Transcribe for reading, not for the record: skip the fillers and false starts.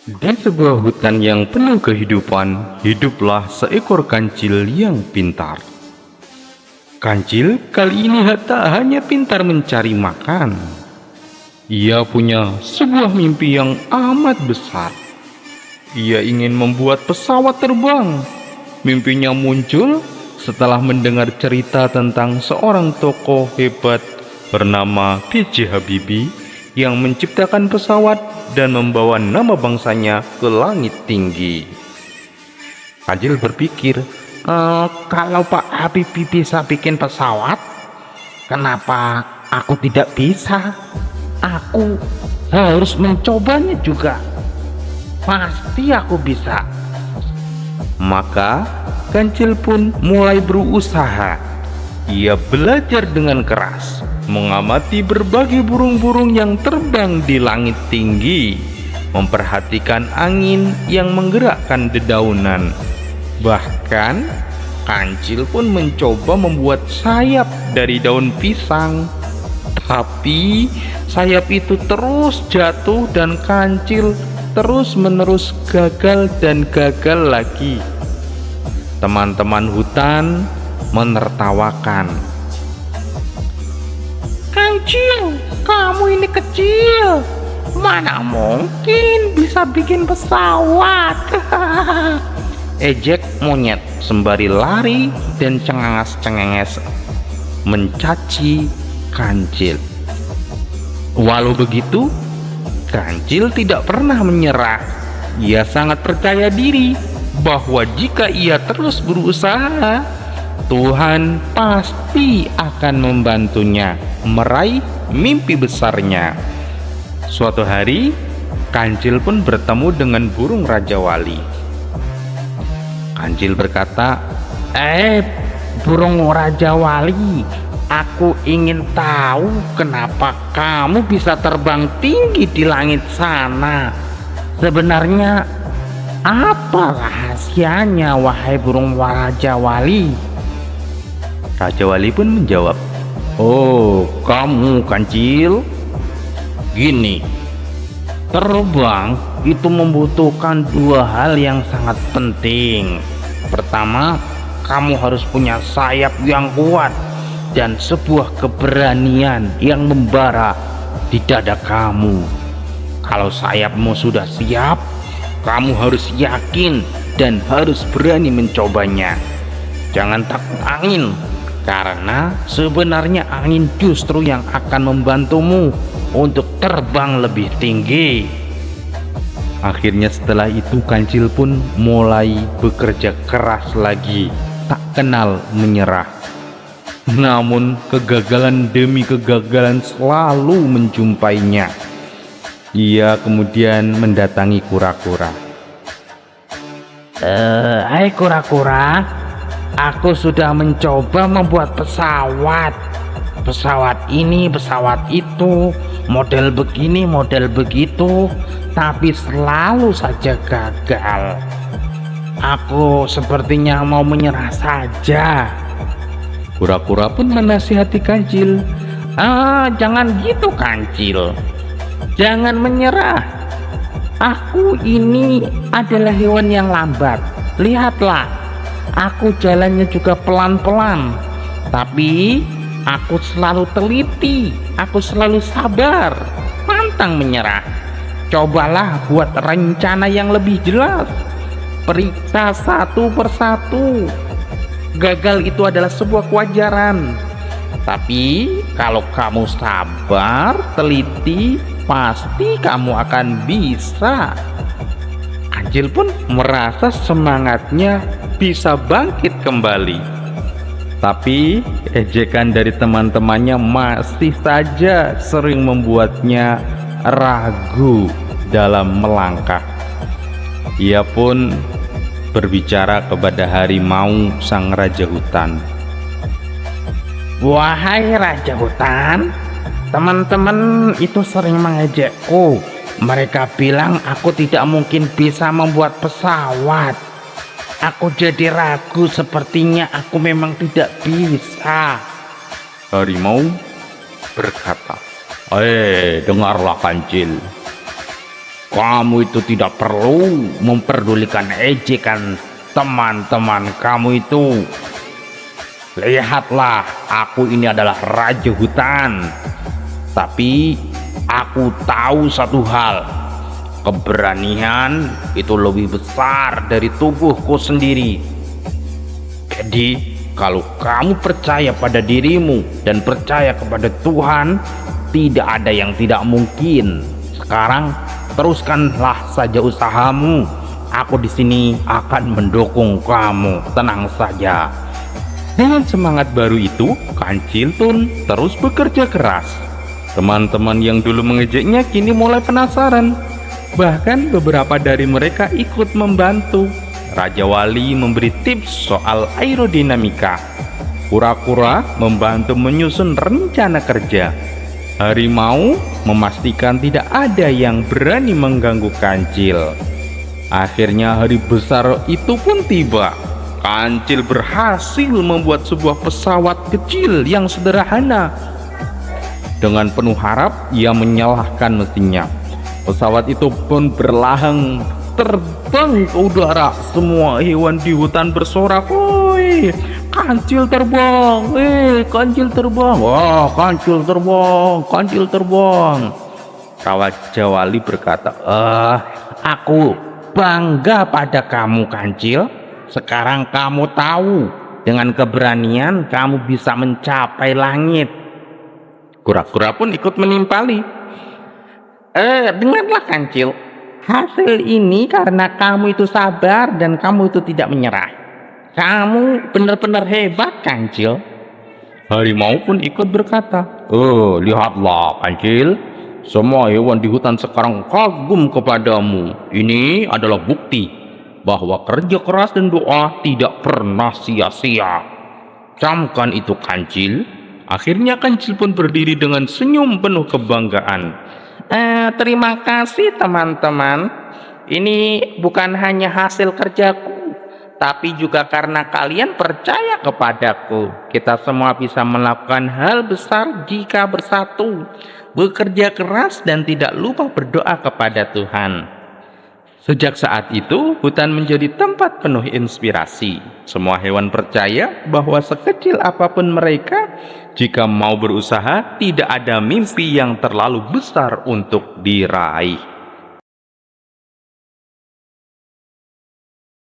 Di sebuah hutan yang penuh kehidupan, hiduplah seekor kancil yang pintar. Kancil kali ini tak hanya pintar mencari makan. Ia punya sebuah mimpi yang amat besar. Ia ingin membuat pesawat terbang. Mimpinya muncul setelah mendengar cerita tentang seorang tokoh hebat bernama B.J. Habibie yang menciptakan pesawat dan membawa nama bangsanya ke langit tinggi. Kancil berpikir, kalau Pak Habibie bisa bikin pesawat, kenapa aku tidak bisa? Aku harus mencobanya juga. Pasti aku bisa. Maka Kancil pun mulai berusaha. Ia belajar dengan keras, mengamati berbagai burung-burung yang terbang di langit tinggi, memperhatikan angin yang menggerakkan dedaunan. Bahkan Kancil pun mencoba membuat sayap dari daun pisang. Tapi sayap itu terus jatuh dan Kancil terus-menerus gagal dan gagal lagi. Teman-teman hutan menertawakan. "Kancil, kamu ini kecil. Mana mungkin bisa bikin pesawat?" ejek monyet sembari lari dan cengenges-cengenges mencaci Kancil. Walau begitu, Kancil tidak pernah menyerah. Ia sangat percaya diri bahwa jika ia terus berusaha, Tuhan pasti akan membantunya meraih mimpi besarnya. Suatu hari, Kancil pun bertemu dengan burung Raja Wali. Kancil berkata, burung Raja Wali, aku ingin tahu kenapa kamu bisa terbang tinggi di langit sana. Sebenarnya apa rahasianya, wahai burung Raja Wali? Raja Wali pun menjawab, "Oh, kamu Kancil. Gini, terbang itu membutuhkan dua hal yang sangat penting. Pertama, kamu harus punya sayap yang kuat dan sebuah keberanian yang membara di dada kamu. Kalau sayapmu sudah siap, kamu harus yakin dan harus berani mencobanya. Jangan takut angin, karena sebenarnya angin justru yang akan membantumu untuk terbang lebih tinggi." Akhirnya setelah itu Kancil pun mulai bekerja keras lagi, tak kenal menyerah. Namun kegagalan demi kegagalan selalu menjumpainya. Ia kemudian mendatangi kura-kura. Hai kura-kura, aku sudah mencoba membuat pesawat. Pesawat ini, pesawat itu, model begini, model begitu, tapi selalu saja gagal. Aku sepertinya mau menyerah saja. Kura-kura pun menasihati Kancil. Jangan gitu Kancil. Jangan menyerah. Aku ini adalah hewan yang lambat. Lihatlah, aku jalannya juga pelan-pelan. Tapi aku selalu teliti. Aku selalu sabar. Pantang menyerah. Cobalah buat rencana yang lebih jelas. Periksa satu persatu. Gagal itu adalah sebuah kewajaran. Tapi kalau kamu sabar, teliti, pasti kamu akan bisa. Kancil pun merasa semangatnya bisa bangkit kembali. Tapi ejekan dari teman-temannya masih saja sering membuatnya ragu dalam melangkah. Ia pun berbicara kepada harimau sang raja hutan. "Wahai raja hutan, teman-teman itu sering mengejekku. Mereka bilang aku tidak mungkin bisa membuat pesawat. Aku jadi ragu, sepertinya aku memang tidak bisa." Harimau berkata, dengarlah Kancil. Kamu itu tidak perlu memperdulikan ejekan teman-teman kamu itu. Lihatlah, aku ini adalah raja hutan. Tapi aku tahu satu hal, keberanian itu lebih besar dari tubuhku sendiri. Jadi kalau kamu percaya pada dirimu dan percaya kepada Tuhan, tidak ada yang tidak mungkin. Sekarang teruskanlah saja usahamu. Aku di sini akan mendukung kamu. Tenang saja. Dengan semangat baru itu, Kancil Tun terus bekerja keras. Teman-teman yang dulu mengejeknya kini mulai penasaran. Bahkan beberapa dari mereka ikut membantu. Raja Wali memberi tips soal aerodinamika. Kura-kura membantu menyusun rencana kerja. Harimau memastikan tidak ada yang berani mengganggu Kancil. Akhirnya hari besar itu pun tiba. Kancil berhasil membuat sebuah pesawat kecil yang sederhana. Dengan penuh harap, ia menyalakan mesinnya. Pesawat itu pun perlahan terbang ke udara. Semua hewan di hutan bersorak, "Woi, kancil terbang! Kancil terbang! Wah, kancil terbang! Kancil terbang!" Raja Wali berkata, aku bangga pada kamu, Kancil. Sekarang kamu tahu, dengan keberanian kamu bisa mencapai langit." Kura-kura pun ikut menimpali. Dengarlah Kancil, hasil ini karena kamu itu sabar dan kamu itu tidak menyerah. Kamu benar-benar hebat, Kancil. Harimau pun ikut berkata, lihatlah Kancil, semua hewan di hutan sekarang kagum kepadamu. Ini adalah bukti bahwa kerja keras dan doa tidak pernah sia-sia. Camkan itu, Kancil. Akhirnya Kancil pun berdiri dengan senyum penuh kebanggaan. Terima kasih teman-teman. Ini bukan hanya hasil kerjaku, tapi juga karena kalian percaya kepadaku. Kita semua bisa melakukan hal besar jika bersatu, bekerja keras dan tidak lupa berdoa kepada Tuhan. Sejak saat itu, hutan menjadi tempat penuh inspirasi. Semua hewan percaya bahwa sekecil apapun mereka, jika mau berusaha, tidak ada mimpi yang terlalu besar untuk diraih.